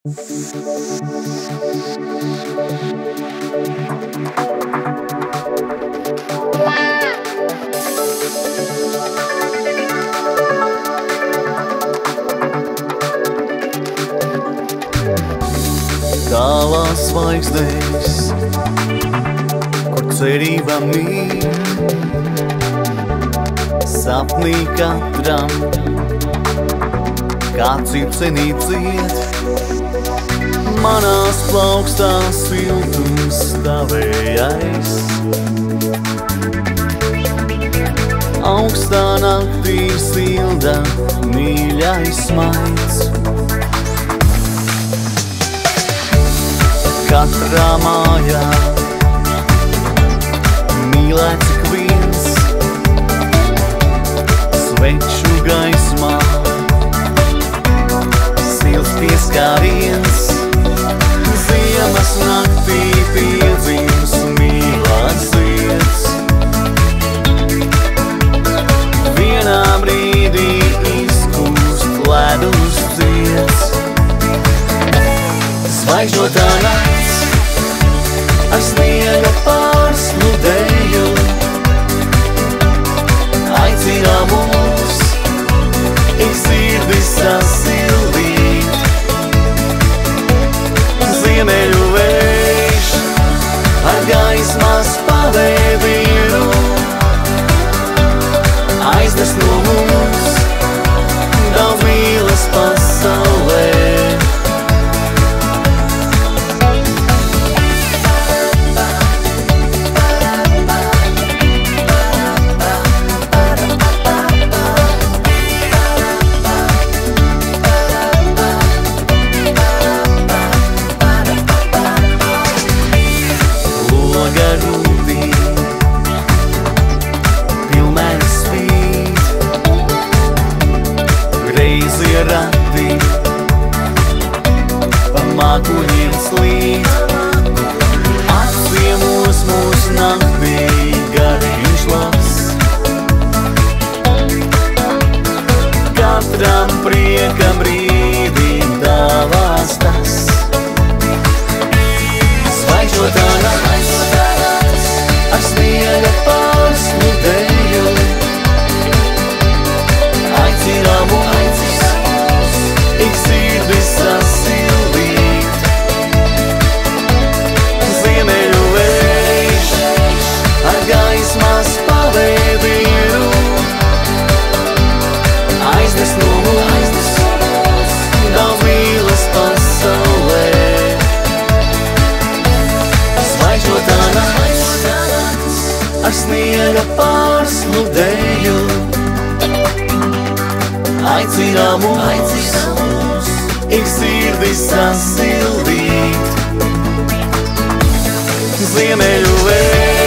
Tālās zvaigznēs, kur cerība mīt, sapnī katram kāds cipsenī ciet. Manās plaukstās siltums tavējais, augstā naktī silda mīļais smaids. Katrā mājā mīlēts ik viens, sveču gaismā silts pieskāriens. Ziemas naktī piedzims mīlēts zieds, vienā brīdī izkūst ledus dzieds. Zvaigžņotā nakts ar sniega pārsludēju aicina mūs ik sirdis sasildīt. Ziemeļu vējš ar gaismās pavēdienu aiznes no mums daudz mīlas pasaulē. Mākoņiem slīd, apciemos mūs naktī gariņš labs. Katram prieka brīdim dāvās tas. Zvaigžņotā nakts ar sniega pārsludēju aicina mūs ik sirdis sasildīt. Ziemeļu vējš ar gaismās pavēdienu aiznes no mums daudz mīlas pasaulē. Zvaigžņotā nakts ar sniega pārsludēju aicina mūs ik sirdis sasildīt. Ziemeļu vējš